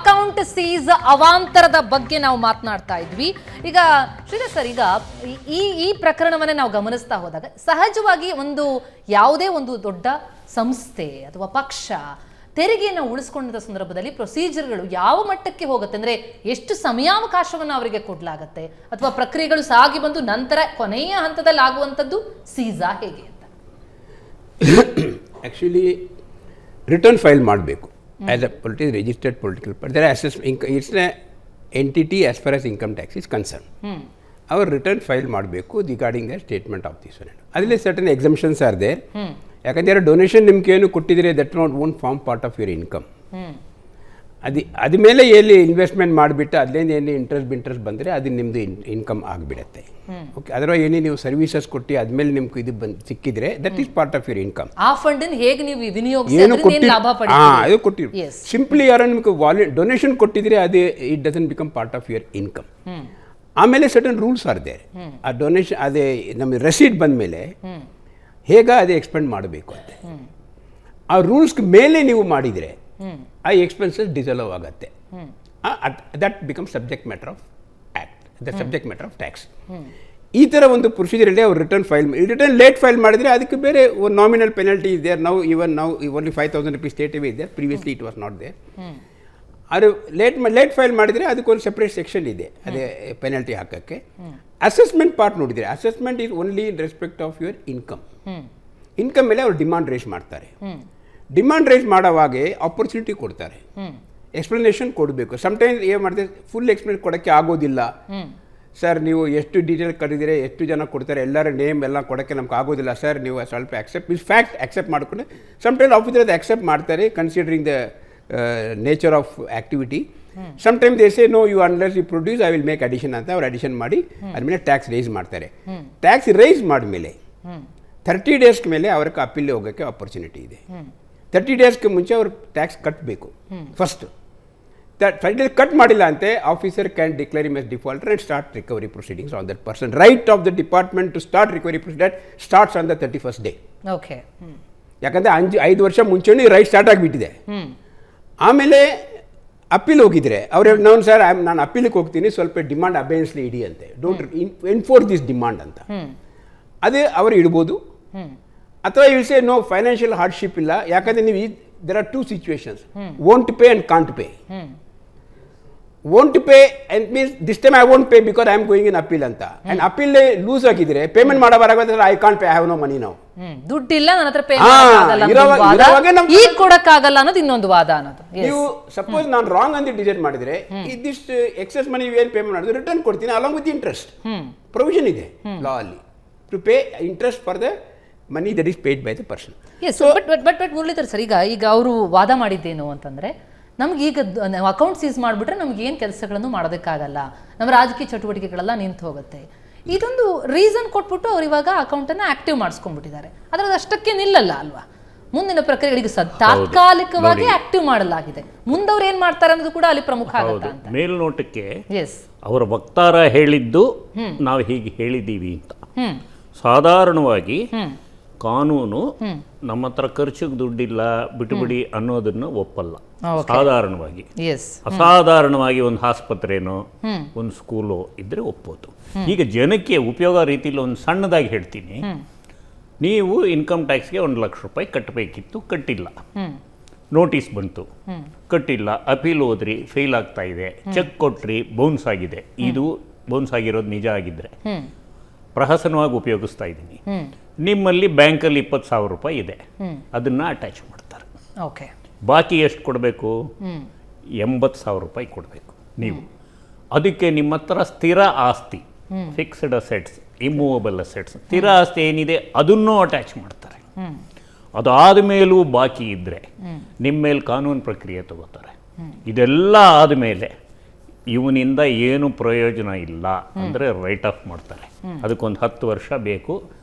Account seize ಅವಾಂತರದ ಬಗ್ಗೆ ನಾವು ಮಾತನಾಡ್ತಾ ಇದ್ವಿ. ಈಗ ಶ್ರೀಧರ್ ಸರ್, ಈಗ ಈ ಪ್ರಕರಣವನ್ನೇ ನಾವು ಗಮನಿಸ್ತಾ ಹೋದಾಗ ಸಹಜವಾಗಿ ಯಾವುದೇ ಒಂದು ದೊಡ್ಡ ಸಂಸ್ಥೆ ಅಥವಾ ಪಕ್ಷ ತೆರಿಗೆಯನ್ನು ಉಳಿಸ್ಕೊಂಡ ಸಂದರ್ಭದಲ್ಲಿ ಪ್ರೊಸೀಜರ್ಗಳು ಯಾವ ಮಟ್ಟಕ್ಕೆ ಹೋಗುತ್ತೆ ಅಂದ್ರೆ ಎಷ್ಟು ಸಮಯಾವಕಾಶವನ್ನು ಅವರಿಗೆ ಕೊಡಲಾಗುತ್ತೆ, ಅಥವಾ ಪ್ರಕ್ರಿಯೆಗಳು ಸಾಗಿ ಬಂದು ನಂತರ ಕೊನೆಯ ಹಂತದಲ್ಲಿ ಆಗುವಂಥದ್ದು ಸೀಸಾ ಹೇಗೆ ಅಂತ? ಆ್ಯಕ್ಚುಲಿ ರಿಟರ್ನ್ ಫೈಲ್ ಮಾಡಬೇಕು. As a registered political party, it's an entity as far as income tax is concerned. Our return file ಮಾಡಬೇಕು regarding the statement of this one. ಅದರಲ್ಲಿ certain exemptions are there. ಯಾಕಂದರೆ donation ನಿಮ್ಗೆ ಏನು ಕೊಟ್ಟಿದ್ರೆ that won't form part of your income. ಅದ ಮೇಲೆ ಎಲ್ಲಿ investment ಮಾಡಿಬಿಟ್ಟು ಅದರಿಂದ ಏನು ಇಂಟ್ರೆಸ್ಟ್ ಬಂದರೆ ಅದು ನಿಮ್ಮದು ಇನ್ಕಮ್ ಆಗಿಬಿಡುತ್ತೆ. ಓಕೆ, ಅದರ ಏನೇ ನೀವು ಸರ್ವಿಸಸ್ ಕೊಟ್ಟು ಆದಮೇಲೆ ನಿಮ್ಗೆ ಇದು ಸಿಕ್ಕಿದ್ರೆ that is part of your income. ಆ ಫಂಡ್ ಹೇಗೆ ನೀವು ವಿನಿಯೋಗಿಸಿದ್ರೆ ಲಾಭ ಪಡೆಯುತ್ತೀರಿ? ಅದು ಕೊಟ್ಟಿರಿ. ಸಿಂಪ್ಲಿ ಯಾರೋ ನಿಮ್ಗೆ ಡೊನೇಷನ್ ಕೊಟ್ಟಿದ್ರೆ ಅದು it doesn't become part of your income. ಆಮೇಲೆ ಸರ್ಟನ್ ರೂಲ್ಸ್ ಆರ್ ದೇರ್. ಆ ಡೊನೇಷನ್ ಅದೇ ನಮಗೆ ರೆಸೀಟ್ ಬಂದಮೇಲೆ ಹೇಗೆ ಅದೇ ಎಕ್ಸ್ಪೆಂಡ್ ಮಾಡಬೇಕು ಅಂತ ಆ ರೂಲ್ಸ್ ಮೇಲೆ ನೀವು ಮಾಡಿದರೆ ಆ ಎಕ್ಸ್ಪೆನ್ಸಸ್ ಡಿಸಲವ್ ಆಗುತ್ತೆ. That become subject matter of act, the subject matter of tax. ಈ ಥರ ಒಂದು ಪ್ರೊಸೀಜರಲ್ಲಿ ಅವ್ರು ರಿಟರ್ನ್ ಲೇಟ್ ಫೈಲ್ ಮಾಡಿದರೆ ಅದಕ್ಕೆ ಬೇರೆ ಒಂದು ನಾಮಿನಲ್ ಪೆನಲ್ಟಿ ಇದೆ. ನಾವು ಓನ್ಲಿ 5,000 rupees ಸ್ಟೇಟ್ ಇದೆ, previously it was not there. ಅದು ಲೇಟ್ ಫೈಲ್ ಮಾಡಿದರೆ ಅದಕ್ಕೊಂದು ಸಪ್ರೇಟ್ ಸೆಕ್ಷನ್ ಇದೆ ಅದೇ ಪೆನಲ್ಟಿ ಹಾಕೋಕ್ಕೆ. ಅಸೆಸ್ಮೆಂಟ್ ಪಾರ್ಟ್ ನೋಡಿದರೆ assessment is only in respect of your income ಮೇಲೆ ಅವ್ರು ಡಿಮಾಂಡ್ ರೈಸ್ ಮಾಡ್ತಾರೆ. ಡಿಮಾಂಡ್ ರೈಸ್ ಮಾಡೋವಾಗೆ ಆಪರ್ಚುನಿಟಿ ಕೊಡ್ತಾರೆ, ಎಕ್ಸ್ಪ್ಲನೇಷನ್ ಕೊಡಬೇಕು. ಸಮ್ಟೈಮ್ಸ್ ಏನು ಮಾಡ್ತಾರೆ, ಫುಲ್ ಎಕ್ಸ್ಪ್ಲೇನ್ ಕೊಡೋಕ್ಕೆ ಆಗೋದಿಲ್ಲ ಸರ್, ನೀವು ಎಷ್ಟು ಡೀಟೇಲ್ ಕರೆದಿದ್ರೆ ಎಷ್ಟು ಜನ ಕೊಡ್ತಾರೆ, ಎಲ್ಲರ ನೇಮ್ ಎಲ್ಲ ಕೊಡೋಕ್ಕೆ ನಮ್ಗೆ ಆಗೋದಿಲ್ಲ ಸರ್, ನೀವು ಸ್ವಲ್ಪ ಅಕ್ಸೆಪ್ಟ್ ಮಾಡಿಕೊಂಡು ಸಮ್ಟೈಮ್ಸ್ ಆಫೀಸರ್ ಅದು ಅಕ್ಸೆಪ್ಟ್ ಮಾಡ್ತಾರೆ considering the nature of activity. Sometimes they say no you unless you produce I will make addition ಅಂತ ಅವ್ರು ಅಡಿಷನ್ ಮಾಡಿ ಅದ್ಮೇಲೆ ಟ್ಯಾಕ್ಸ್ ರೈಸ್ ಮಾಡ್ತಾರೆ. ಟ್ಯಾಕ್ಸ್ ರೈಸ್ ಮಾಡಿದ್ಮೇಲೆ 30 days ಮೇಲೆ ಅವ್ರಿಗೆ ಅಪೀಲ್ ಹೋಗೋಕ್ಕೆ ಆಪರ್ಚುನಿಟಿ ಇದೆ. 30 days ಮುಂಚೆ ಅವ್ರು ಟ್ಯಾಕ್ಸ್ ಕಟ್ಟಬೇಕು ಫಸ್ಟ್. 30 days ಕಟ್ ಮಾಡಿಲ್ಲ ಅಂತೆ officer can declare him as defaulter and start recovery proceedings on that person. Right of the department to start recovery proceeding starts on the 31st day. Okay, ಯಾಕಂದರೆ 5 ವರ್ಷ ಮುಂಚೆನೇ right start ಆಗಿಬಿಟ್ಟಿದೆ. ಆಮೇಲೆ appeal ಹೋಗಿದ್ರೆ ಅವ್ರು ನಾನು ಸರ್ ನಾನು ಅಪೀಲಿಗೆ ಹೋಗ್ತೀನಿ, ಸ್ವಲ್ಪ ಡಿಮಾಂಡ್ ಅಬೇನ್ಸ್ಲಿ ಇಡಿ ಅಂತೆ, ಡೋಂಟ್ ಎನ್ಫೋರ್ಸ್ ದಿಸ್ ಡಿಮಾಂಡ್ ಅಂತ. ಅದೇ ಅವರು ಇಡ್ಬೋದು. ಅಥವಾ will say no financial hardship ಇಲ್ಲ, ಯಾಕಂದರೆ ನೀವು there are 2 situations, won't pay and can't pay. won't pay and means this time I won't pay because I am going in appeal ಅಂತ. and appeal lose ಆಗಿದ್ರೆ payment ಮಾಡೋವಾಗ I can't pay, I have no money now, ದುಡ್ಡಿಲ್ಲ ನನ್ನ ಹತ್ರ pay ಮಾಡೋಕ್ಕಾಗಲ್ಲ, ಈಗ ಕೊಡಕ್ಕಾಗಲ್ಲ ಅನ್ನೋದು ಇನ್ನೊಂದು ವಾದ ಅನ್ನೋದು. ನೀವು ಸಪೋಸ್ ನಾನು ರಾಂಗ್ ಅಂತ ಡಿಸೈಡ್ ಮಾಡಿದ್ರೆ ಇದಿಷ್ಟು ಎಕ್ಸೆಸ್ ಮನಿ ಏನು ಪೇಮೆಂಟ್ ಮಾಡಿದ್ರೆ ರಿಟರ್ನ್ ಕೊಡ್ತೀನಿ ಅಲಾಂಗ್ ವಿತ್ ಇಂಟ್ರೆಸ್ಟ್. ಪ್ರೊವಿಷನ್ ಇದೆ ಲಾ ಅಲ್ಲಿ to pay interest for the money that is paid by the person. But Muralidhar sir, ಈಗ ಅವರು ವಾದ ಮಾಡಿದ್ದೇನು ಅಂತಂದ್ರೆ, ನಮ್ಗೆ ಈಗ ನಾವು ಅಕೌಂಟ್ ಸೀಸ್ ಮಾಡಿಬಿಟ್ರೆ ನಮ್ಗೆ ಏನು ಕೆಲಸಗಳನ್ನು ಮಾಡೋದಕ್ಕಾಗಲ್ಲ, ನಮ್ಮ ರಾಜಕೀಯ ಚಟುವಟಿಕೆಗಳೆಲ್ಲ ನಿಂತು ಹೋಗುತ್ತೆ. ಇದೊಂದು ರೀಸನ್ ಕೊಟ್ಬಿಟ್ಟು ಅವ್ರು ಇವಾಗ ಅಕೌಂಟನ್ನು ಆಕ್ಟಿವ್ ಮಾಡಿಸ್ಕೊಂಡ್ಬಿಟ್ಟಿದ್ದಾರೆ. ಆದರೆ ಅದು ಅಷ್ಟಕ್ಕೆ ನಿಲ್ಲಲ್ಲ ಅಲ್ವಾ, ಮುಂದಿನ ಪ್ರಕ್ರಿಯೆಗಳಿಗೆ ತಾತ್ಕಾಲಿಕವಾಗಿ ಆಕ್ಟಿವ್ ಮಾಡಲಾಗಿದೆ. ಮುಂದವ್ರು ಏನ್ ಮಾಡ್ತಾರೆ ಅನ್ನೋದು ಕೂಡ ಅಲ್ಲಿ ಪ್ರಮುಖ ಆಗುತ್ತೆ ಅಂತ. ಮೇಲ್ನೋಟಕ್ಕೆ ಅವರ ವಕ್ತಾರ ಹೇಳಿದ್ದು ನಾವು ಹೀಗೆ ಹೇಳಿದ್ದೀವಿ ಅಂತ. ಸಾಧಾರಣವಾಗಿ ಕಾನೂನು ನಮ್ಮ ಹತ್ರ ಖರ್ಚಿಗೆ ದುಡ್ಡಿಲ್ಲ ಬಿಟ್ಟುಬಿಡಿ ಅನ್ನೋದನ್ನ ಒಪ್ಪಲ್ಲ ಸಾಧಾರಣವಾಗಿ. ಅಸಾಧಾರಣವಾಗಿ ಒಂದು ಆಸ್ಪತ್ರೆನೋ ಒಂದು ಸ್ಕೂಲೋ ಇದ್ರೆ ಒಪ್ಪೋದು. ಈಗ ಜನಕ್ಕೆ ಉಪಯೋಗ ರೀತಿಯಲ್ಲಿ ಒಂದು ಸಣ್ಣದಾಗಿ ಹೇಳ್ತೀನಿ, ನೀವು ಇನ್ಕಮ್ ಟ್ಯಾಕ್ಸ್ಗೆ 1 ಲಕ್ಷ ರೂಪಾಯಿ ಕಟ್ಟಬೇಕಿತ್ತು, ಕಟ್ಟಿಲ್ಲ, ನೋಟಿಸ್ ಬಂತು, ಕಟ್ಟಿಲ್ಲ, ಅಪೀಲ್ ಹೋದ್ರಿ, ಫೇಲ್ ಆಗ್ತಾ ಇದೆ, ಚೆಕ್ ಕೊಟ್ರಿ, ಬೌನ್ಸ್ ಆಗಿದೆ. ಇದು ಬೌನ್ಸ್ ಆಗಿರೋದು ನಿಜ ಆಗಿದ್ರೆ ಪ್ರಹಸನವಾಗಿ ಉಪಯೋಗಿಸ್ತಾ ಇದ್ದೀನಿ, ನಿಮ್ಮಲ್ಲಿ ಬ್ಯಾಂಕಲ್ಲಿ 20,000 ರೂಪಾಯಿ ಇದೆ, ಅದನ್ನ ಅಟ್ಯಾಚ್ ಮಾಡ್ತಾರೆ. ಬಾಕಿ ಎಷ್ಟು ಕೊಡಬೇಕು? 80,000 ರೂಪಾಯಿ ಕೊಡಬೇಕು ನೀವು. ಅದಕ್ಕೆ ನಿಮ್ಮ ಹತ್ರ ಸ್ಥಿರ ಆಸ್ತಿ, ಫಿಕ್ಸ್ಡ್ ಅಸೆಟ್ಸ್, ಇಮ್ಮೂವಬಲ್ ಅಸೆಟ್ಸ್, ಸ್ಥಿರ ಆಸ್ತಿ ಏನಿದೆ ಅದನ್ನೂ ಅಟ್ಯಾಚ್ ಮಾಡ್ತಾರೆ. ಅದಾದ ಮೇಲೂ ಬಾಕಿ ಇದ್ದರೆ ನಿಮ್ಮ ಮೇಲೆ ಕಾನೂನು ಪ್ರಕ್ರಿಯೆ ತಗೋತಾರೆ. ಇದೆಲ್ಲ ಆದಮೇಲೆ ಇವನಿಂದ ಏನು ಪ್ರಯೋಜನ ಇಲ್ಲ ಅಂದರೆ ರೈಟ್ ಆಫ್ ಮಾಡ್ತಾರೆ. ಅದಕ್ಕೊಂದು 10 ವರ್ಷ ಬೇಕು,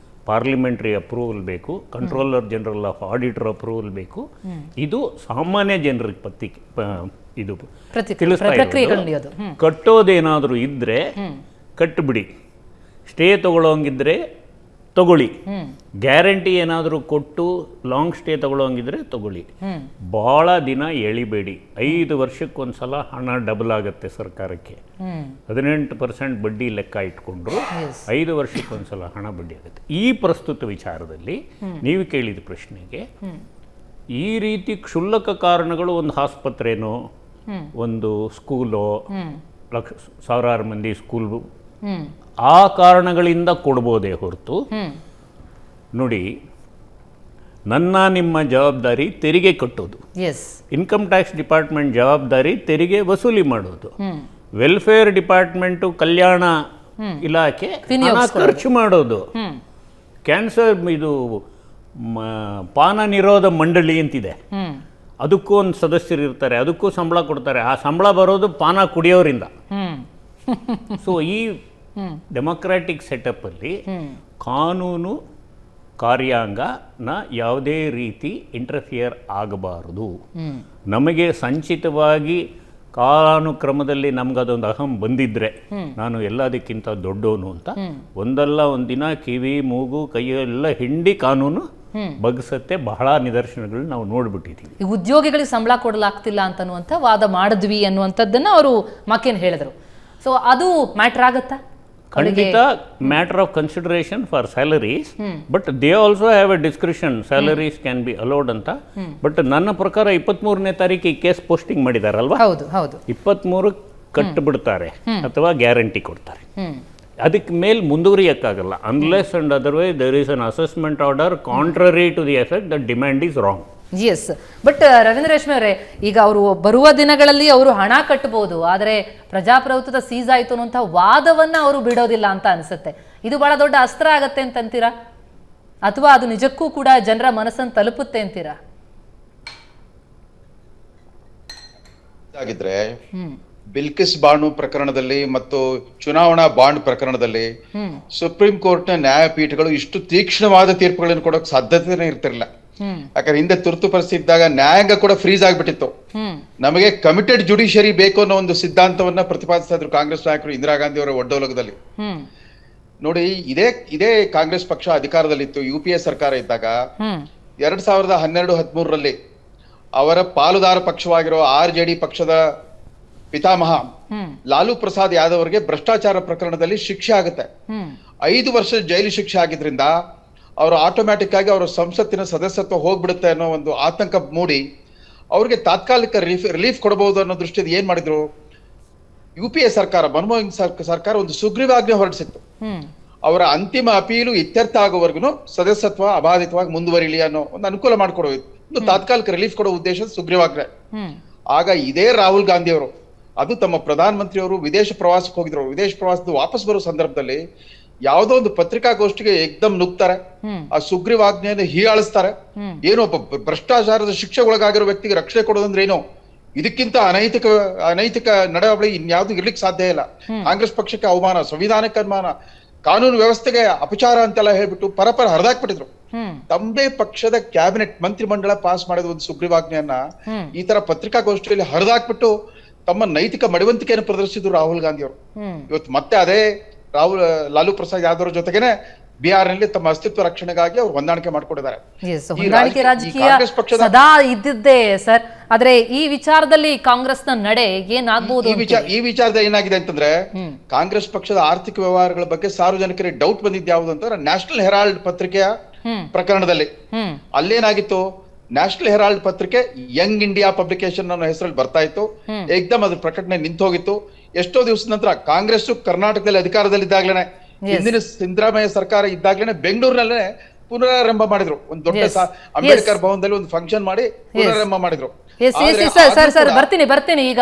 ಪಾರ್ಲಿಮೆಂಟ್ರಿ ಅಪ್ರೂವಲ್ ಬೇಕು, controller general of auditor approval ಬೇಕು. ಇದು ಸಾಮಾನ್ಯ ಜನರಿಗೆ ಇದು ತಿಳಿಸ್ತಾ ಇರೋದು. ಕಟ್ಟೋದೇನಾದರೂ ಇದ್ದರೆ ಕಟ್ಟಿಬಿಡಿ, ಸ್ಟೇ ತಗೊಳ್ಳೋಂಗಿದ್ರೆ ತಗೊಳ್ಳಿ, ಗ್ಯಾರಂಟಿ ಏನಾದರೂ ಕೊಟ್ಟು ಲಾಂಗ್ ಸ್ಟೇ ತಗೊಳ್ಳೋಂಗಿದ್ರೆ ತಗೊಳ್ಳಿ, ಭಾಳ ದಿನ ಎಳಿಬೇಡಿ. 5 ವರ್ಷಕ್ಕೊಂದ್ಸಲ ಹಣ ಡಬಲ್ ಆಗುತ್ತೆ ಸರ್ಕಾರಕ್ಕೆ. 18% ಬಡ್ಡಿ ಲೆಕ್ಕ ಇಟ್ಕೊಂಡ್ರು 5 ವರ್ಷಕ್ಕೊಂದ್ಸಲ ಹಣ ಬಡ್ಡಿ ಆಗುತ್ತೆ. ಈ ಪ್ರಸ್ತುತ ವಿಚಾರದಲ್ಲಿ ನೀವು ಕೇಳಿದ ಪ್ರಶ್ನೆಗೆ ಈ ರೀತಿ ಕ್ಷುಲ್ಲಕ ಕಾರಣಗಳು, ಒಂದು ಆಸ್ಪತ್ರೆನೋ ಒಂದು ಸ್ಕೂಲೋ, ಸಾವಿರಾರು ಮಂದಿ ಸ್ಕೂಲ್, ಆ ಕಾರಣಗಳಿಂದ ಕೊಡ್ಬೋದೇ ಹೊರತು, ನೋಡಿ, ನಿಮ್ಮ ಜವಾಬ್ದಾರಿ ತೆರಿಗೆ ಕಟ್ಟೋದು, ಇನ್ಕಮ್ ಟ್ಯಾಕ್ಸ್ ಡಿಪಾರ್ಟ್ಮೆಂಟ್ ಜವಾಬ್ದಾರಿ ತೆರಿಗೆ ವಸೂಲಿ ಮಾಡೋದು, ವೆಲ್ಫೇರ್ ಡಿಪಾರ್ಟ್ಮೆಂಟು ಕಲ್ಯಾಣ ಇಲಾಖೆ ಖರ್ಚು ಮಾಡೋದು, ಕ್ಯಾನ್ಸರ್ ಇದು ಪಾನ ನಿರೋಧ ಮಂಡಳಿ ಅಂತಿದೆ, ಅದಕ್ಕೂ ಒಂದು ಸದಸ್ಯರು ಇರ್ತಾರೆ, ಅದಕ್ಕೂ ಸಂಬಳ ಕೊಡ್ತಾರೆ. ಆ ಸಂಬಳ ಬರೋದು ಪಾನ ಕುಡಿಯೋರಿಂದ. ಸೊ ಈ ಡೆಮೊಕ್ರಾಟಿಕ್ ಸೆಟಪ್ಪಲ್ಲಿ ಕಾನೂನು ಕಾರ್ಯಾಂಗನ ಯಾವುದೇ ರೀತಿ ಇಂಟರ್ಫಿಯರ್ ಆಗಬಾರದು. ನಮಗೆ ಸಂಚಿತವಾಗಿ ಕಾಲಾನುಕ್ರಮದಲ್ಲಿ ನಮ್ಗದೊಂದು ಅಹಂ ಬಂದಿದ್ರೆ ನಾನು ಎಲ್ಲದಕ್ಕಿಂತ ದೊಡ್ಡವನು ಅಂತ, ಒಂದಲ್ಲ ಒಂದಿನ ಕಿವಿ ಮೂಗು ಕೈಯೆಲ್ಲ ಹಿಂಡಿ ಕಾನೂನು ಬಗ್ಸತ್ತೆ. ಬಹಳ ನಿದರ್ಶನಗಳು ನಾವು ನೋಡ್ಬಿಟ್ಟಿದ್ದೀವಿ. ಈ ಉದ್ಯೋಗಿಗಳಿಗೆ ಸಂಬಳ ಕೊಡಲಾಗ್ತಿಲ್ಲ ಅಂತನ್ನುವಂಥ ವಾದ ಮಾಡಿದ್ವಿ ಅನ್ನುವಂಥದ್ದನ್ನ ಅವರು ಮಕ್ಕೇನು ಹೇಳಿದ್ರು. ಸೊ ಅದು ಮ್ಯಾಟರ್ ಆಗತ್ತಾ? ಖಂಡಿತ matter of consideration for salaries, but they also have A discretion, salaries can be allowed ಅಂತ. ಬಟ್ ನನ್ನ ಪ್ರಕಾರ 23ನೇ ತಾರೀಕಿಗೆ ಕೇಸ್ ಪೋಸ್ಟಿಂಗ್ ಮಾಡಿದಾರಲ್ವಾ, 23 ಕಟ್ಟು ಬಿಡ್ತಾರೆ ಅಥವಾ ಗ್ಯಾರಂಟಿ ಕೊಡ್ತಾರೆ. ಅದಕ್ಕೆ ಮೇಲೆ ಮುಂದುವರಿಯಕ್ಕಾಗಲ್ಲ, unless and otherwise there is an assessment order contrary to the effect that demand is wrong. Yes, but Ravindra Reshme ಅವರೇ, ಈಗ ಅವರು ಬರುವ ದಿನಗಳಲ್ಲಿ ಅವರು ಹಣ ಕಟ್ಟಬಹುದು, ಆದರೆ ಪ್ರಜಾಪ್ರಭುತ್ವದ ಸೀಸ್ ಆಯಿತು ಅನ್ನುವಂಥ ವಾದವನ್ನ ಅವರು ಬಿಡೋದಿಲ್ಲ ಅಂತ ಅನಿಸುತ್ತೆ. ಇದು ಬಹಳ ದೊಡ್ಡ ಅಸ್ತ್ರ ಆಗತ್ತೆ ಅಂತಂತೀರಾ, ಅಥವಾ ಅದು ನಿಜಕ್ಕೂ ಕೂಡ ಜನರ ಮನಸ್ಸನ್ನು ತಲುಪುತ್ತೆ ಅಂತೀರಾ? ಆಗಿದ್ರೆ ಬಿಲ್ಕಿಸ್ ಬಾನು ಪ್ರಕರಣದಲ್ಲಿ ಮತ್ತು ಚುನಾವಣಾ ಬಾಂಡ್ ಪ್ರಕರಣದಲ್ಲಿ ಸುಪ್ರೀಂ ಕೋರ್ಟ್ನ ನ್ಯಾಯಪೀಠಗಳು ಇಷ್ಟು ತೀಕ್ಷ್ಣವಾದ ತೀರ್ಪುಗಳನ್ನು ಕೊಡೋಕೆ ಸಾಧ್ಯತೆನೇ ಇರ್ತಿರ್ಲಿಲ್ಲ. ಯಾಕಂದ್ರೆ ಹಿಂದೆ ತುರ್ತು ಪರಿಸ್ಥಿತಿ ಇದ್ದಾಗ ನ್ಯಾಯಾಂಗ ಕೂಡ ಫ್ರೀಸ್ ಆಗ್ಬಿಟ್ಟಿತ್ತು. ನಮಗೆ ಕಮಿಟೆಡ್ ಜುಡಿಷಿಯರಿ ಬೇಕು ಅನ್ನೋ ಒಂದು ಸಿದ್ಧಾಂತವನ್ನ ಪ್ರತಿಪಾದಿಸ್ತಾ ಇದ್ರು ಕಾಂಗ್ರೆಸ್ ನಾಯಕರು ಇಂದಿರಾ ಗಾಂಧಿ ಅವರ ಒಡ್ಡೋಲಗದಲ್ಲಿ. ನೋಡಿ, ಇದೇ ಕಾಂಗ್ರೆಸ್ ಪಕ್ಷ ಅಧಿಕಾರದಲ್ಲಿತ್ತು UPA ಸರ್ಕಾರ ಇದ್ದಾಗ 2012-13ರಲ್ಲಿ ಅವರ ಪಾಲುದಾರ ಪಕ್ಷವಾಗಿರೋ RJD ಪಕ್ಷದ ಪಿತಾಮಹ ಲಾಲು ಪ್ರಸಾದ್ ಯಾದವ್ ಅವರಿಗೆ ಭ್ರಷ್ಟಾಚಾರ ಪ್ರಕರಣದಲ್ಲಿ ಶಿಕ್ಷೆ ಆಗುತ್ತೆ. 5 ವರ್ಷ ಜೈಲು ಶಿಕ್ಷೆ ಆಗಿದ್ರಿಂದ ಅವರು ಆಟೋಮ್ಯಾಟಿಕ್ ಆಗಿ ಅವರ ಸಂಸತ್ತಿನ ಸದಸ್ಯತ್ವ ಹೋಗ್ಬಿಡುತ್ತೆ ಅನ್ನೋ ಒಂದು ಆತಂಕ ಮೂಡಿ ಅವ್ರಿಗೆ ತಾತ್ಕಾಲಿಕ ರಿಲೀಫ್ ಕೊಡಬಹುದು ಅನ್ನೋ ದೃಷ್ಟಿಯಲ್ಲಿ ಏನ್ ಮಾಡಿದ್ರು, UPA ಸರ್ಕಾರ, ಮನಮೋಹನ್ ಸರ್ಕಾರ ಒಂದು ಸುಗ್ರೀವಾಜ್ಞೆ ಹೊರಡಿಸಿತ್ತು. ಅವರ ಅಂತಿಮ ಅಪೀಲು ಇತ್ಯರ್ಥ ಆಗೋವರೆಗೂ ಸದಸ್ಯತ್ವ ಅಬಾಧಿತವಾಗಿ ಮುಂದುವರಿಲಿ ಅನ್ನೋ ಒಂದು ಅನುಕೂಲ ಮಾಡಿಕೊಡೋದು, ಒಂದು ತಾತ್ಕಾಲಿಕ ರಿಲೀಫ್ ಕೊಡೋ ಉದ್ದೇಶದ ಸುಗ್ರೀವಾಜ್ಞೆ. ಆಗ ಇದೇ ರಾಹುಲ್ ಗಾಂಧಿ ಅವರು, ಅದು ತಮ್ಮ ಪ್ರಧಾನಮಂತ್ರಿ ಅವರು ವಿದೇಶ ಪ್ರವಾಸಕ್ಕೆ ಹೋಗಿದ್ರು, ವಿದೇಶ ಪ್ರವಾಸದ ವಾಪಸ್ ಬರೋ ಸಂದರ್ಭದಲ್ಲಿ ಯಾವುದೋ ಒಂದು ಪತ್ರಿಕಾಗೋಷ್ಠಿಗೆ ಏಕ್ದಮ್ ನುಗ್ತಾರೆ, ಆ ಸುಗ್ರೀವಾಜ್ಞೆಯನ್ನು ಹೀಯಾಳಿಸ್ತಾರೆ. ಏನೋ ಭ್ರಷ್ಟಾಚಾರದ ಶಿಕ್ಷೆಗೊಳಗಾಗಿರೋ ವ್ಯಕ್ತಿಗೆ ರಕ್ಷಣೆ ಕೊಡೋದಂದ್ರೆ ಏನೋ, ಇದಕ್ಕಿಂತ ಅನೈತಿಕ ನಡವಳಿ ಇನ್ಯಾವ್ದು ಇರ್ಲಿಕ್ಕೆ ಸಾಧ್ಯ ಇಲ್ಲ. ಕಾಂಗ್ರೆಸ್ ಪಕ್ಷಕ್ಕೆ ಅವಮಾನ, ಸಂವಿಧಾನಕ್ಕೆ ಅವಮಾನ, ಕಾನೂನು ವ್ಯವಸ್ಥೆಗೆ ಅಪಚಾರ ಅಂತೆಲ್ಲ ಹೇಳ್ಬಿಟ್ಟು ಪರಪರ ಹರಿದಾಕ್ಬಿಟ್ಟಿದ್ರು. ತಮ್ಮದೇ ಪಕ್ಷದ ಕ್ಯಾಬಿನೆಟ್ ಮಂತ್ರಿಮಂಡಲ ಪಾಸ್ ಮಾಡಿದ ಒಂದು ಸುಗ್ರೀವಾಜ್ಞೆಯನ್ನ ಈ ತರ ಪತ್ರಿಕಾಗೋಷ್ಠಿಯಲ್ಲಿ ಹರಿದಾಕ್ಬಿಟ್ಟು ತಮ್ಮ ನೈತಿಕ ಮಡಿವಂತಿಕೆಯನ್ನು ಪ್ರದರ್ಶಿಸಿದ್ರು ರಾಹುಲ್ ಗಾಂಧಿ ಅವರು. ಇವತ್ತು ಮತ್ತೆ ಅದೇ ಲಾಲು ಪ್ರಸಾದ್ ಯಾದವ್ ಜೊತೆಗೇನೆ ಬಿಹಾರ್ನಲ್ಲಿ ತಮ್ಮ ಅಸ್ತಿತ್ವ ರಕ್ಷಣೆಗಾಗಿ ಅವರು ಹೊಂದಾಣಿಕೆ ಮಾಡ್ಕೊಂಡಿದ್ದಾರೆ. ಹೊಂದಾಣಿಕೆ ರಾಜಕೀಯ ಸದಾ ಇದ್ದಿದ್ದೇ ಸರ್. ಆದ್ರೆ ಈ ವಿಚಾರದಲ್ಲಿ ಕಾಂಗ್ರೆಸ್ನ ನಡೆ ಏನಾಗಬಹುದು? ಈ ವಿಚಾರದಲ್ಲಿ ಏನಾಗಿದೆ ಅಂತಂದ್ರೆ, ಕಾಂಗ್ರೆಸ್ ಪಕ್ಷದ ಆರ್ಥಿಕ ವ್ಯವಹಾರಗಳ ಬಗ್ಗೆ ಸಾರ್ವಜನಿಕರಿಗೆ ಡೌಟ್ ಬಂದಿದ್ದು ಯಾವುದು ಅಂತಂದ್ರೆ ನ್ಯಾಷನಲ್ ಹೆರಾಲ್ಡ್ ಪತ್ರಿಕೆಯ ಪ್ರಕರಣದಲ್ಲಿ. ಅಲ್ಲೇನಾಗಿತ್ತು, ನ್ಯಾಷನಲ್ ಹೆರಾಲ್ಡ್ ಪತ್ರಿಕೆ ಯಂಗ್ ಇಂಡಿಯಾ ಪಬ್ಲಿಕೇಶನ್ ಅನ್ನೋ ಹೆಸರಲ್ಲಿ ಬರ್ತಾ ಇತ್ತು. ಏಕ್ದಮ್ ಅದ್ರ ಪ್ರಕಟಣೆ ನಿಂತೋಗಿತ್ತು. ಎಷ್ಟೋ ದಿವಸದ ನಂತರ ಕಾಂಗ್ರೆಸ್ ಕರ್ನಾಟಕದಲ್ಲಿ ಅಧಿಕಾರದಲ್ಲಿದ್ದಾಗ್ಲೇನೆ, ಹಿಂದಿನ ಸಿದ್ದರಾಮಯ್ಯ ಸರ್ಕಾರ ಇದ್ದಾಗ್ಲೇನೆ ಬೆಂಗಳೂರಿನಲ್ಲೇ ಪುನರಾರಂಭ ಮಾಡಿದ್ರು. ಒಂದು ದೊಡ್ಡ ಅಂಬೇಡ್ಕರ್ ಭವನದಲ್ಲಿ ಒಂದು ಫಂಕ್ಷನ್ ಮಾಡಿ ಪುನರಾರಂಭ ಮಾಡಿದ್ರು. ಸರ್ ಬರ್ತೀನಿ. ಈಗ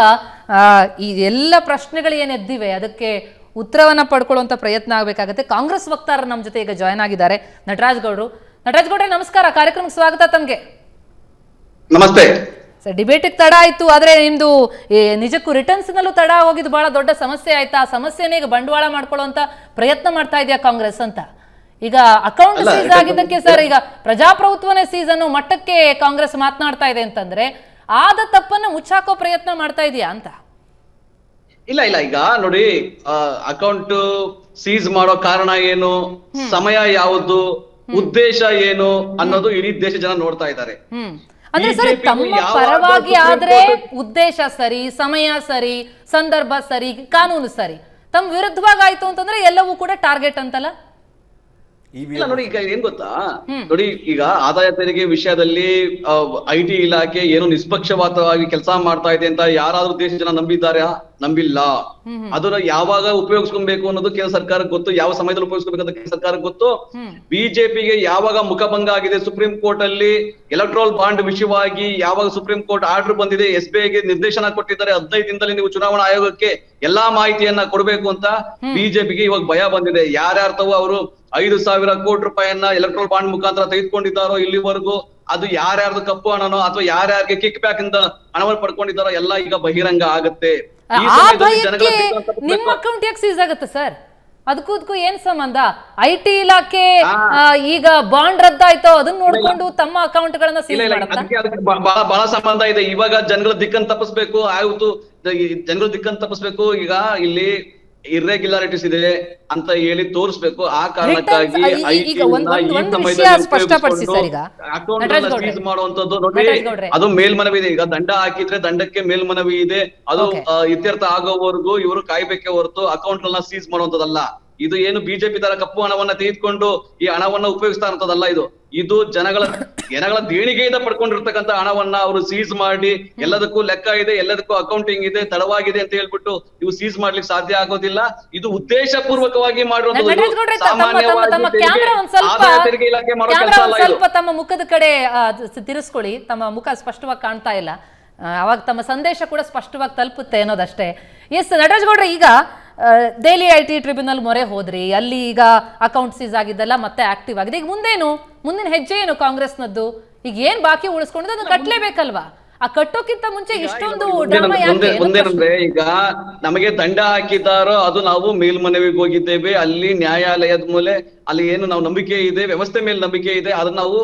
ಈ ಎಲ್ಲ ಪ್ರಶ್ನೆಗಳು ಏನ್ ಎದ್ದಿವೆ ಅದಕ್ಕೆ ಉತ್ತರವನ್ನ ಪಡ್ಕೊಳ್ಳುವಂತ ಪ್ರಯತ್ನ ಆಗ್ಬೇಕಾಗತ್ತೆ. ಕಾಂಗ್ರೆಸ್ ವಕ್ತಾರರು ನಮ್ಮ ಜೊತೆ ಈಗ ಜಾಯ್ನ್ ಆಗಿದ್ದಾರೆ, ನಟರಾಜ್ ಗೌಡ್ರು. ನಟರಾಜ್ ಗೌಡ್ರೆ ನಮಸ್ಕಾರ, ಕಾರ್ಯಕ್ರಮಕ್ಕೆ ಸ್ವಾಗತ ತಮ್ಗೆ. ನಮಸ್ತೆ ಸರ್. ಡಿಬೇಟಿಗೆ ತಡ ಆಯ್ತು, ಆದ್ರೆ ನಿಮ್ದು ನಿಜಕ್ಕೂ ರಿಟರ್ನ್ಸ್ ನಲ್ಲೂ ತಡ ಹೋಗಿದ್ದು ಬಹಳ ದೊಡ್ಡ ಸಮಸ್ಯೆ ಆಯ್ತಾ? ಆ ಸಮಸ್ಯೆನೇ ಈಗ ಬಂಡವಾಳ ಮಾಡ್ಕೊಳ್ಳುವಂತ ಪ್ರಯತ್ನ ಮಾಡ್ತಾ ಇದೆಯಾ ಕಾಂಗ್ರೆಸ್ ಅಂತ? ಈಗ ಅಕೌಂಟ್ ಸೀಸ್ ಆಗಿದ್ದಕ್ಕೆ ಸರ್, ಈಗ ಪ್ರಜಾಪ್ರಭುತ್ವನೇ ಸೀಸ್ ಅನ್ನೋ ಮಟ್ಟಕ್ಕೆ ಕಾಂಗ್ರೆಸ್ ಮಾತನಾಡ್ತಾ ಇದೆ ಅಂತಂದ್ರೆ ಆದ ತಪ್ಪನ್ನ ಮುಚ್ಚಾಕೋ ಪ್ರಯತ್ನ ಮಾಡ್ತಾ ಇದೆಯಾ ಅಂತ? ಇಲ್ಲ ಈಗ ನೋಡಿ, ಅಕೌಂಟ್ ಸೀಸ್ ಮಾಡೋ ಕಾರಣ ಏನು, ಸಮಯ ಯಾವುದು, ಉದ್ದೇಶ ಏನು ಅನ್ನೋದು ಇಡೀ ದೇಶ ಜನ ನೋಡ್ತಾ ಇದ್ದಾರೆ. ಅಂದ್ರೆ ಸರ್, BJP ಗೂ ತಮ್ಮ ಯಾವಾಗ ಪರವಾಗಿ Supreme ಆದ್ರೆ Court- ಉದ್ದೇಶ ಸರಿ, ಸಮಯ ಸರಿ, ಸಂದರ್ಭ ಸರಿ, ಕಾನೂನು ಸರಿ. ತಮ್ಮ ವಿರುದ್ಧವಾಗಿ ಆಯ್ತು ಅಂತಂದ್ರೆ ಎಲ್ಲವೂ ಕೂಡ ಟಾರ್ಗೆಟ್ ಅಂತಲ್ಲ. ಇಲ್ಲ ನೋಡಿ, ಈಗ ಏನ್ ಗೊತ್ತಾ, ನೋಡಿ ಈಗ ಆದಾಯ ತೆರಿಗೆ ವಿಷಯದಲ್ಲಿ IT ಇಲಾಖೆ ಏನು ನಿಷ್ಪಕ್ಷಪಾತವಾಗಿ ಕೆಲಸ ಮಾಡ್ತಾ ಇದೆ ಅಂತ ಯಾರಾದ್ರೂ ದೇಶ ಜನ ನಂಬಿದ್ದಾರೆ? ನಂಬಿಲ್ಲ. ಅದನ್ನ ಯಾವಾಗ ಉಪಯೋಗಿಸ್ಕೊಬೇಕು ಅನ್ನೋದು ಕೇಂದ್ರ ಸರ್ಕಾರಕ್ಕೆ ಗೊತ್ತು, ಯಾವ ಸಮಯದಲ್ಲಿ ಉಪಯೋಗಿಸ್ಕೋಬೇಕು ಅಂತ ಕೇಂದ್ರ ಸರ್ಕಾರಕ್ಕೆ ಗೊತ್ತು. ಬಿಜೆಪಿಗೆ ಯಾವಾಗ ಮುಖಭಂಗ ಆಗಿದೆ ಸುಪ್ರೀಂ ಕೋರ್ಟ್ ಅಲ್ಲಿ ಎಲೆಕ್ಟ್ರಲ್ ಬಾಂಡ್ ವಿಷಯವಾಗಿ, ಯಾವಾಗ ಸುಪ್ರೀಂ ಕೋರ್ಟ್ ಆರ್ಡರ್ ಬಂದಿದೆ, SBI ಗೆ ನಿರ್ದೇಶನ ಕೊಟ್ಟಿದ್ದಾರೆ 15 ದಿನದಲ್ಲಿ ನೀವು ಚುನಾವಣಾ ಆಯೋಗಕ್ಕೆ ಎಲ್ಲಾ ಮಾಹಿತಿಯನ್ನ ಕೊಡ್ಬೇಕು ಅಂತ, ಬಿಜೆಪಿಗೆ ಇವಾಗ ಭಯ ಬಂದಿದೆ. ಯಾರ್ಯಾರ್ತವೋ ಅವರು 5,000 ಕೋಟಿ ರೂಪಾಯಿಯನ್ನ ಎಲೆಕ್ಟ್ರಲ್ ಬಾಂಡ್ ಮುಖಾಂತರ ತೆಗೆದುಕೊಂಡಿದ್ದಾರೋ ಇಲ್ಲಿವರೆಗೂ, ಅದು ಯಾರ್ಯಾರ್ದು ಕಪ್ಪು ಹಣನೋ ಅಥವಾ ಯಾರ್ಯಾರಿಗೆ ಕಿಕ್ ಬ್ಯಾಕ್ ಇಂದ ಹಣವನ್ನು ಪಡ್ಕೊಂಡಿದ್ದಾರೋ ಎಲ್ಲ ಈಗ ಬಹಿರಂಗ ಆಗುತ್ತೆ. ಈ ಆ ಸಮಯದಲ್ಲಿ ಜನಗಳ ಭಯಕ್ಕೆ ದಿಕ್ಕು ಅಂತ ನಿಮ್ಮ ತಪ್ಪಬೇಕು. ಅಕೌಂಟ್ ಯಾಕೆ ಸೀಸ್ ಆಗುತ್ತೆ ಸರ್? ಅದಕ್ಕೂ ಏನ್ ಸಂಬಂಧ? IT ಇಲಾಖೆ ಈಗ ಬಾಂಡ್ ರದ್ದಾಯ್ತೋ ಅದನ್ನ ನೋಡ್ಕೊಂಡು ತಮ್ಮ ಅಕೌಂಟ್ ಗಳನ್ನ ಇಲ್ಲ ಸೀಸ್ ಇಲ್ಲ, ಮಾಡುತ್ತಾ? ಅದಕ್ಕೆ ಬಹಳ ಸಂಬಂಧ ಇದೆ. ಇವಾಗ ಜನಗಳ ದಿಕ್ಕನ್ನು ತಪ್ಪಿಸ್ಬೇಕು, ಆಯ್ತು ಜನಗಳ ದಿಕ್ಕನ್ನು ತಪ್ಪಿಸ್ಬೇಕು. ಈಗ ಇಲ್ಲಿ ಇರ್ರೆಗ್ಯುಲಾರಿಟೀಸ್ ಇದೆ ಅಂತ ಹೇಳಿ ತೋರಿಸ್ಬೇಕು. ಆ ಕಾರಣಕ್ಕಾಗಿ ಈಗ ಒಂದು ವಿಷಯ ಸ್ಪಷ್ಟಪಡಿಸಿ ಸರ್. ಈಗ ಅಕೌಂಟ್ ಸೀಸ್ ಮಾಡುವಂತದ್ದು ನೋಡಿ, ಅದು ಮೇಲ್ಮನವಿ ಇದೆ. ಈಗ ದಂಡ ಹಾಕಿದ್ರೆ ದಂಡಕ್ಕೆ ಮೇಲ್ಮನವಿ ಇದೆ, ಅದು ಇತ್ಯರ್ಥ ಆಗೋವರೆಗೂ ಇವರು ಕಾಯ್ಬೇಕೆ ಹೊರತು ಅಕೌಂಟ್ ಗಳನ್ನ ಸೀಸ್ ಮಾಡುವಂತದಲ್ಲ. ಇದು ಏನು ಬಿಜೆಪಿ ತರ ಕಪ್ಪು ಹಣವನ್ನ ತೆಗೆದುಕೊಂಡು ಈ ಹಣವನ್ನ ಉಪಯೋಗಿಸ್ತಾ ಇರ್ತದಲ್ಲ. ಇದು ಜನಗಳ ದೇಣಿಗೆಯಿಂದ ಪಡ್ಕೊಂಡಿರ್ತಕ್ಕಂಥ ಹಣವನ್ನ ಅವರು ಸೀಸ್ ಮಾಡಿ, ಎಲ್ಲದಕ್ಕೂ ಲೆಕ್ಕ ಇದೆ, ಎಲ್ಲದಕ್ಕೂ ಅಕೌಂಟಿಂಗ್ ಇದೆ, ತಡವಾಗಿದೆ ಅಂತ ಹೇಳ್ಬಿಟ್ಟು ಇವು ಸೀಸ್ ಮಾಡ್ಲಿಕ್ಕೆ ಸಾಧ್ಯ ಆಗೋದಿಲ್ಲ. ಇದು ಉದ್ದೇಶ ಪೂರ್ವಕವಾಗಿ ಮಾಡಿರುವಂತದ್ದು. ಸಾಮಾನ್ಯವಾಗಿ ತೆರಿಗೆ ಇಲಾಖೆ ಮಾಡೋ ಕೆಲಸ ಅಲ್ಲ ಇದು. ಸ್ವಲ್ಪ ತಮ್ಮ ಮುಖದ ಕಡೆ ತಿರ್ಸ್ಕೊಳ್ಳಿ, ತಮ್ಮ ಮುಖ ಸ್ಪಷ್ಟವಾಗಿ ಕಾಣ್ತಾ ಇಲ್ಲ. ಅವಾಗ ತಮ್ಮ ಸಂದೇಶ ಕೂಡ ಸ್ಪಷ್ಟವಾಗಿ ತಲುಪುತ್ತೆ ಅನ್ನೋದಷ್ಟೇ. ಎಸ್ ನಟರಾಜ್ ಗೌಡ್ರೆ, ಈಗ ದೆಹಲಿ IT ಟ್ರಿಬ್ಯುನಲ್ ಮೊರೆ ಹೋದ್ರಿ, ಅಲ್ಲಿ ಈಗ ಅಕೌಂಟ್ ಸೀಸ್ ಆಗಿದ್ದೆಲ್ಲ ಮತ್ತೆ ಆಕ್ಟಿವ್ ಆಗಿದೆ. ಈಗ ಮುಂದಿನ ಹೆಜ್ಜೆ ಏನು ಕಾಂಗ್ರೆಸ್ನದ್ದು? ಈಗ ಏನ್ ಬಾಕಿ ಉಳಿಸ್ಕೊಂಡಿದ್ದು ಅದನ್ನ ಕಟ್ಲೇಬೇಕಲ್ವಾ? ಆ ಕಟ್ಟೋಕ್ಕಿಂತ ಮುಂಚೆ ಇಷ್ಟೊಂದು ಡ್ರಾಮಾ ಯಾಕೆ? ಒಂದೇನಂದ್ರೆ, ಈಗ ನಮಗೆ ದಂಡ ಹಾಕಿದ್ದಾರೋ ಅದು ನಾವು ಮೇಲ್ಮನವಿಗೆ ಹೋಗಿದ್ದೇವೆ, ಅಲ್ಲಿ ನ್ಯಾಯಾಲಯದ ಮೇಲೆ ಅಲ್ಲಿ ಏನು ನಾವು ನಂಬಿಕೆ ಇದೆ, ವ್ಯವಸ್ಥೆ ಮೇಲೆ ನಂಬಿಕೆ ಇದೆ, ಅದನ್ನ ನಾವು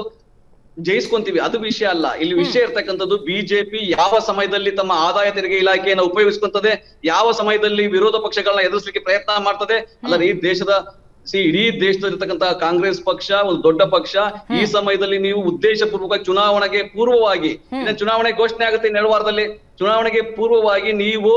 ಜಯಿಸ್ಕೊಂತೀವಿ. ಅದು ವಿಷಯ ಅಲ್ಲ. ಇಲ್ಲಿ ವಿಷಯ ಇರ್ತಕ್ಕಂಥದ್ದು ಬಿಜೆಪಿ ಯಾವ ಸಮಯದಲ್ಲಿ ತಮ್ಮ ಆದಾಯ ತೆರಿಗೆ ಇಲಾಖೆಯನ್ನು ಉಪಯೋಗಿಸ್ಕೊಂತದೆ, ಯಾವ ಸಮಯದಲ್ಲಿ ವಿರೋಧ ಪಕ್ಷಗಳನ್ನ ಎದುರಿಸಲಿಕ್ಕೆ ಪ್ರಯತ್ನ ಮಾಡ್ತದೆ. ಅಲ್ಲದೆ ಇಡೀ ದೇಶದಲ್ಲಿರ್ತಕ್ಕಂತಹ ಕಾಂಗ್ರೆಸ್ ಪಕ್ಷ ಒಂದು ದೊಡ್ಡ ಪಕ್ಷ. ಈ ಸಮಯದಲ್ಲಿ ನೀವು ಉದ್ದೇಶ ಪೂರ್ವಕ ಚುನಾವಣೆಗೆ ಪೂರ್ವವಾಗಿ, ಚುನಾವಣೆ ಘೋಷಣೆ ಆಗುತ್ತೆ 2 ವಾರದಲ್ಲಿ, ಚುನಾವಣೆಗೆ ಪೂರ್ವವಾಗಿ ನೀವು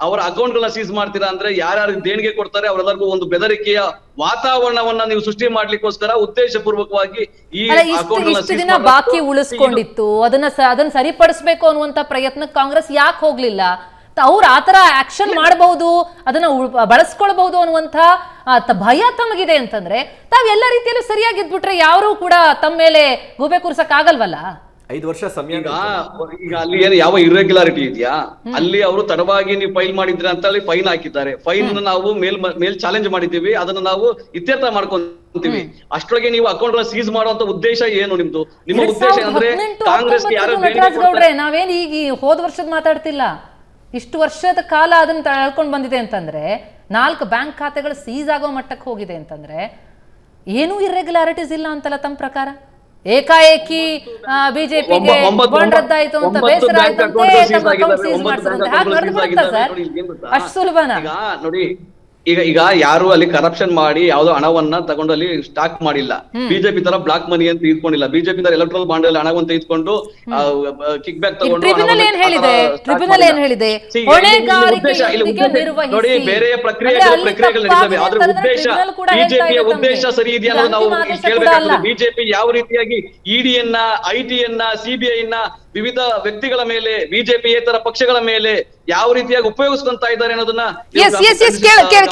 ಅವರ ಅಕೌಂಟ್ ಗಳನ್ನ ಸೀಸ್ ಮಾಡ್ತೀರಾ ಅಂದ್ರೆ ಯಾರ್ಯಾರು ದೇಣಿಗೆ ಕೊಡ್ತಾರೆ ಅವರೆಲ್ಲರಿಗೂ ಒಂದು ಬೆದರಿಕೆಯ ವಾತಾವರಣವನ್ನ ನೀವು ಸೃಷ್ಟಿ ಮಾಡ್ಲಿಕ್ಕೋಸ್ಕರ ಉದ್ದೇಶ ಪೂರ್ವಕವಾಗಿ ಈ ಅಕೌಂಟ್ ಇಷ್ಟು ದಿನ ಬಾಕಿ ಉಳಿಸ್ಕೊಂಡಿತ್ತು, ಅದನ್ನ ಸರಿಪಡಿಸ್ಬೇಕು ಅನ್ನುವಂತ ಪ್ರಯತ್ನಕ್ಕೆ ಕಾಂಗ್ರೆಸ್ ಯಾಕೆ ಹೋಗ್ಲಿಲ್ಲ? ಅವ್ರು ಆತರ ಆಕ್ಷನ್ ಮಾಡಬಹುದು, ಅದನ್ನ ಬಳಸ್ಕೊಳ್ಬಹುದು ಅನ್ನುವಂತ ಭಯ ತಮಗಿದೆ ಅಂತಂದ್ರೆ ತಾವ್ ಎಲ್ಲ ರೀತಿಯಲ್ಲೂ ಸರಿಯಾಗಿದ್ಬಿಟ್ರೆ ಯಾರು ಕೂಡ ತಮ್ಮ ಮೇಲೆ ಗೂಬೆ ಕೂರ್ಸಕ್ ಆಗಲ್ವಲ್ಲ? 5 ವರ್ಷ ಸಮಯ. ಈಗ ಅಲ್ಲಿ ಏನು ಯಾವ ಇರ್ರೆಗ್ಯುಲಾರಿಟಿ ಇದೆಯಾ, ಅಲ್ಲಿ ಅವರು ತಡವಾಗಿ ನೀವು ಫೈಲ್ ಮಾಡಿದ್ರೆ ಅಂತ ಹೇಳಿ ಫೈನ್ ಹಾಕಿದ್ದಾರೆ. ಫೈನ್ ನಾವು ಮೇಲ್ ಚಾಲೆಂಜ್ ಮಾಡಿದ್ದೀವಿ, ಅದನ್ನ ನಾವು ಇತ್ಯರ್ಥ ಮಾಡ್ಕೊಂತೀವಿ. ಅಷ್ಟೊಳಗೆ ನೀವು ಅಕೌಂಟ್ ಸೀಸ್ ಮಾಡುವಂತ ಉದ್ದೇಶ ಏನು ನಿಮ್ದು? ನಿಮ್ಮ ಉದ್ದೇಶ ಅಂದ್ರೆ ಕಾಂಗ್ರೆಸ್ ನಾವೇನ್ ಈಗ ಹೋದ ವರ್ಷದ ಮಾತಾಡ್ತಿಲ್ಲ, ಇಷ್ಟು ವರ್ಷದ ಕಾಲ ಅದನ್ನ ತಳ್ಕೊಂಡ್ ಬಂದಿದೆ ಅಂತಂದ್ರೆ, 4 ಬ್ಯಾಂಕ್ ಖಾತೆಗಳು ಸೀಸ್ ಆಗೋ ಮಟ್ಟಕ್ಕೆ ಹೋಗಿದೆ ಅಂತಂದ್ರೆ ಏನೂ ಇರ್ರೆಗ್ಯುಲಾರಿಟೀಸ್ ಇಲ್ಲ ಅಂತಲ್ಲ ತಮ್ಮ ಪ್ರಕಾರ? ಏಕಾಏಕಿ ಬಿಜೆಪಿಗೆ ಬಾಂಡ್ ರದ್ದಾಯ್ತು ಅಂತ ಬೇಸರ ಆಯ್ತಂತೆ, ತಮ್ಮ ಅಕೌಂಟ್ ಸೀಸ್ ಮಾಡ್ತಾರಂತೆ. ಹಾಗೆ ನಡೆದು ಬಿಡುತ್ತಾ ಸರ್? ಅಷ್ಟು ಸುಲಭನಾ? ನೋಡಿ, ಈಗ ಯಾರು ಅಲ್ಲಿ ಕರಪ್ಷನ್ ಮಾಡಿ ಯಾವ್ದೋ ಹಣವನ್ನ ತಗೊಂಡು ಅಲ್ಲಿ ಸ್ಟಾಕ್ ಮಾಡಿಲ್ಲ. ಬಿಜೆಪಿ ತರ ಬ್ಲಾಕ್ ಮನಿ ಅಂತ ಇಟ್ಕೊಂಡಿಲ್ಲ. ಬಿಜೆಪಿ ತರ ಎಲೆಕ್ಟ್ರಲ್ ಬಾಂಡ್ ಅಲ್ಲಿ ಹಣವನ್ನು ತೆಗೆದುಕೊಂಡು ಕಿಕ್ ಬ್ಯಾಕ್ ತಗೊಂಡು ಟ್ರಿಬ್ಯುನಲ್ ಏನ್ ಹೇಳಿದೆ? ನೋಡಿ, ಬೇರೆ ಪ್ರಕ್ರಿಯೆಗಳು ನಡೀತವೆ. ಆದ್ರೆ ಉದ್ದೇಶ, ಬಿಜೆಪಿಯ ಉದ್ದೇಶ ಸರಿ ಇದೆಯಾ ಅನ್ನೋದು ನಾವು ಕೇಳಬೇಕಾಗ್ತದೆ. ಬಿಜೆಪಿ ಯಾವ ರೀತಿಯಾಗಿ ಇಡಿಯನ್ನ, IT-ಯನ್ನ, CBI ನ ವಿವಿಧ ವ್ಯಕ್ತಿಗಳ ಮೇಲೆ, ಬಿಜೆಪಿಯೇತರ ಪಕ್ಷಗಳ ಮೇಲೆ ಯಾವ ರೀತಿಯಾಗಿ ಉಪಯೋಗಿಸ್ಕೊಂತ ಇದ್ದಾರೆ ಅನ್ನೋದನ್ನ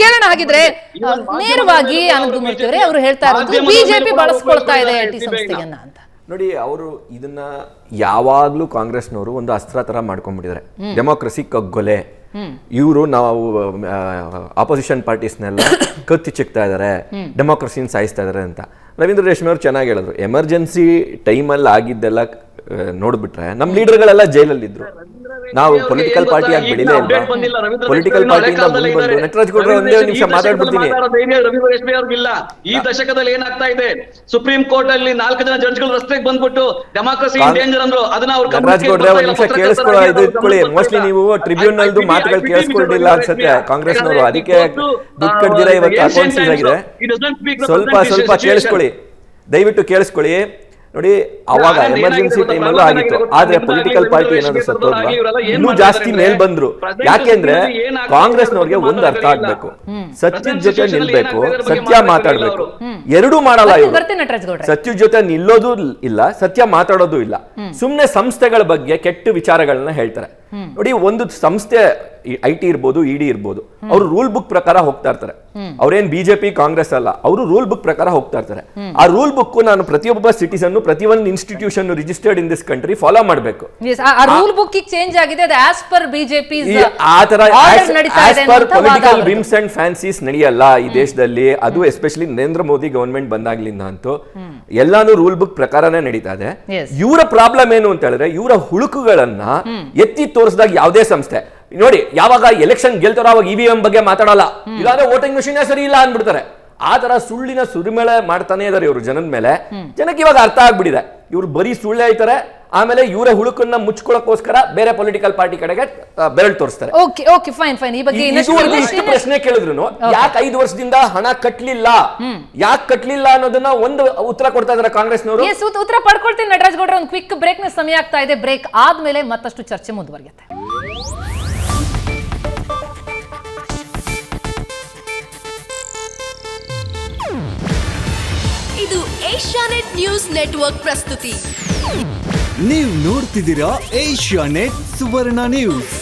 ಕೇಳೋಣ. ಹಾಗಿದ್ರೆ ನೇರವಾಗಿ ಆನಂದ್ ಮೂರ್ತಿ ಅವರೇ ಅವರು ಹೇಳ್ತಾ ಇರೋದು ಬಿಜೆಪಿ ಬಳಸ್ಕೊಳ್ತಾ ಇದೆ IT ಸಂಸ್ಥೆಯನ್ನ ಅಂತ. ನೋಡಿ, ಅವರು ಇದನ್ನ ಯಾವಾಗ್ಲೂ ಕಾಂಗ್ರೆಸ್ನವರು ಒಂದು ಅಸ್ತ್ರ ತರ ಮಾಡ್ಕೊಂಡ್ಬಿಟ್ಟಿದ್ದಾರೆ. ಡೆಮೋಕ್ರಸಿ ಕಗ್ಗೊಲೆ, ಇವರು ನಾವು ಆಪೋಸಿಷನ್ ಪಾರ್ಟೀಸ್ನೆಲ್ಲ ಕತ್ತಿ ಚಿಕ್ತಾ ಇದ್ದಾರೆ, ಡೆಮೋಕ್ರಸಿನ ಸಾಯಿಸ್ತಾ ಇದ್ದಾರೆ ಅಂತ. ರವೀಂದ್ರ ರೇಷ್ಮೆ ಅವರು ಚೆನ್ನಾಗಿ ಹೇಳಿದ್ರು. ಎಮರ್ಜೆನ್ಸಿ ಟೈಮಲ್ಲಿ ಆಗಿದ್ದೆಲ್ಲ ನೋಡ್ಬಿಟ್ರೆ ನಮ್ಮ ಲೀಡರ್ಗಳೆಲ್ಲ ಜೈಲಲ್ಲಿದ್ರು. ನಾವು ಪೊಲಿಟಿಕಲ್ ಪಾರ್ಟಿಯಾಗಿ ಬೆಳಿಲೇ ಇಲ್ಲ. ಪೊಲಿಟಿಕಲ್ ಪಾರ್ಟಿಯಿಂದ ಮುಂದೆ ಬಂದು ನಟರಾಜ್ ಗೌಡ್ರೆ ಒಂದೇ ನಿಮಿಷ ಮಾತಾಡ್ಬಿಡ್ತೀನಿ. ಇಲ್ಲ, ಈ ದಶಕದಲ್ಲಿ ಏನಾಗ್ತಾ ಇದೆ, ಸುಪ್ರೀಂ ಕೋರ್ಟ್ ಅಲ್ಲಿ 4 ಜನ ಜಡ್ಜ್ಗಳು ರಸ್ತೆಗೆ ಬಂದ್ಬಿಟ್ಟು ಡೆಮಾಕ್ರಸಿ ಇನ್ ಡೇಂಜರ್ ಅಂದ್ರು. ಅದನ್ನ ಅವ್ರು ನಟರಾಜ್ ಗೌಡ್ರೆ ಒಂದ್ ನಿಮಿಷ ಕೇಳಿಸ್ಕೊಳ್ಳೋ ಇದು ಇಟ್ಕೊಳ್ಳಿ. ಮೋಸ್ಟ್ಲಿ ನೀವು ಟ್ರಿಬ್ಯುನಲ್ದು ಮಾತುಗಳು ಕೇಳಿಸ್ಕೊಂಡಿಲ್ಲ ಅನ್ಸುತ್ತೆ ಕಾಂಗ್ರೆಸ್ನವರು, ಅದಕ್ಕೆ ದುಡ್ಡು ಕಡ್ದಿರ ಇವತ್ತು ಅಕೌಂಟ್ ಸೀಸ್ ಆಗಿದೆ. ಸ್ವಲ್ಪ ಕೇಳಿಸ್ಕೊಳ್ಳಿ, ದಯವಿಟ್ಟು ಕೇಳಿಸ್ಕೊಳ್ಳಿ. ನೋಡಿ, ಅವಾಗ ಎಮರ್ಜೆನ್ಸಿ ಟೈಮಲ್ಲೂ ಆಗಿತ್ತು, ಆದ್ರೆ ಪೊಲಿಟಿಕಲ್ ಪಾರ್ಟಿ ಏನಾದ್ರು ಸತ್ತೋದ್ವಾ? ಇನ್ನೂ ಜಾಸ್ತಿ ಮೇಲ್ ಬಂದ್ರು. ಯಾಕೆಂದ್ರೆ ಕಾಂಗ್ರೆಸ್ನವ್ರಿಗೆ ಒಂದು ಅರ್ಥ ಆಗ್ಬೇಕು, ಸತ್ಯದ ಜೊತೆ ನಿಲ್ಬೇಕು, ಸತ್ಯ ಮಾತಾಡ್ಬೇಕು. ಎರಡೂ ಮಾಡಲ್ಲ ಇವರು. ಸತ್ಯದ ಜೊತೆ ನಿಲ್ಲೋದು ಇಲ್ಲ, ಸತ್ಯ ಮಾತಾಡೋದು ಇಲ್ಲ. ಸುಮ್ನೆ ಸಂಸ್ಥೆಗಳ ಬಗ್ಗೆ ಕೆಟ್ಟ ವಿಚಾರಗಳನ್ನ ಹೇಳ್ತಾರೆ. ನೋಡಿ, ಒಂದು ಸಂಸ್ಥೆ IT ಇರ್ಬೋದು, ED ಇರ್ಬೋದು, ಅವರು ರೂಲ್ ಬುಕ್ ಪ್ರಕಾರ ಹೋಗ್ತಾ ಇರ್ತಾರೆ. ಅವ್ರೇನ್ ಬಿಜೆಪಿ ಕಾಂಗ್ರೆಸ್ ಅಲ್ಲ, ಅವರು ರೂಲ್ ಬುಕ್ ಪ್ರಕಾರ ಹೋಗ್ತಾ ಇರ್ತಾರೆ. ಆ ರೂಲ್ ಬುಕ್ ನಾನು ಪ್ರತಿಯೊಬ್ಬ ಸಿಟಿಸನ್, ಪ್ರತಿಯೊಂದು institution registered in this country follow ಮಾಡಬೇಕು. ರೂಲ್ ಬುಕ್ ಚೇಂಜ್ ಆಗಿದೆ, ಅದು ಆಸ್ ಪರ್ ಬಿಜೆಪಿ ಆ ತರ as per political VIMS and fancies ನಡೆಯಲ್ಲ ಈ ದೇಶದಲ್ಲಿ. ಅದು ಎಸ್ಪೆಷಲಿ ನರೇಂದ್ರ ಮೋದಿ ಗವರ್ಮೆಂಟ್ ಬಂದಾಗ್ಲಿಂದ ಅಂತೂ ಎಲ್ಲಾನು ರೂಲ್ ಬುಕ್ ಪ್ರಕಾರನೇ ನಡೀತಾ ಇದೆ. ಇವರ ಪ್ರಾಬ್ಲಮ್ ಏನು ಅಂತ ಹೇಳಿದ್ರೆ, ಇವರ ಹುಳುಕುಗಳನ್ನ ಎತ್ತಿ ತೋರಿಸಿದಾಗ ಯಾವುದೇ ಸಂಸ್ಥೆ ನೋಡಿ, ಯಾವಾಗ ಎಲೆಕ್ಷನ್ ಗೆಲ್ತಾರೋ ಅವಾಗ EVM ಬಗ್ಗೆ ಮಾತಾಡಲ್ಲ, ಇಲ್ಲಾಂದ್ರೆ ವೋಟಿಂಗ್ ಮೆಷಿನ್ ಸರಿ ಇಲ್ಲ ಅಂದ್ಬಿಡ್ತಾರೆ. ಆ ತರ ಸುಳ್ಳಿನ ಸುರಿಮೇಳೆ ಮಾಡ್ತಾನೆ ಇದಾರೆ ಇವರು ಜನದ ಮೇಲೆ. ಜನಕ್ಕೆ ಇವಾಗ ಅರ್ಥ ಆಗ್ಬಿಟ್ಟಿದೆ, ಇವ್ರು ಬರೀ ಸುಳ್ಳೆ ಆಯ್ತಾರೆ, ಆಮೇಲೆ ಇವರ ಹುಳುಕನ್ನ ಮುಚ್ಕೊಳ್ಳೋಕೋಸ್ಕರ ಬೇರೆ ಪೊಲಿಟಿಕಲ್ ಪಾರ್ಟಿ ಕಡೆಗೆ ಬೆರಳು ತೋರಿಸ್ತಾರೆ. ಫೈನ್. ಈ ಬಗ್ಗೆ ಇಷ್ಟು ಪ್ರಶ್ನೆ ಕೇಳಿದ್ರು, ಯಾಕೆ 5 ವರ್ಷದಿಂದ ಹಣ ಕಟ್ಲಿಲ್ಲ, ಯಾಕೆ ಕಟ್ಲಿಲ್ಲ ಅನ್ನೋದನ್ನ ಒಂದು ಉತ್ತರ ಕೊಡ್ತಾ ಇದಾರೆ ಕಾಂಗ್ರೆಸ್ನವರು. ಉತ್ತರ ಪಡ್ಕೊಳ್ತೀನಿ ನಟರಾಜ್ ಗೌಡ್ರೆ. ಒಂದು ಕ್ವಿಕ್ ಬ್ರೇಕ್ ನ ಸಮಯ ಆಗ್ತಾ ಇದೆ. ಬ್ರೇಕ್ ಆದ್ಮೇಲೆ ಮತ್ತಷ್ಟು ಚರ್ಚೆ ಮುಂದುವರಿಯುತ್ತೆ. ಇದು ಏಷ್ಯಾನೆಟ್ ನ್ಯೂಸ್ ನೆಟ್ವರ್ಕ್ ಪ್ರಸ್ತುತಿ. ನೀವು ನೋಡ್ತಿದ್ದೀರಾ ಏಷ್ಯಾನೆಟ್ ಸುವರ್ಣ ನ್ಯೂಸ್.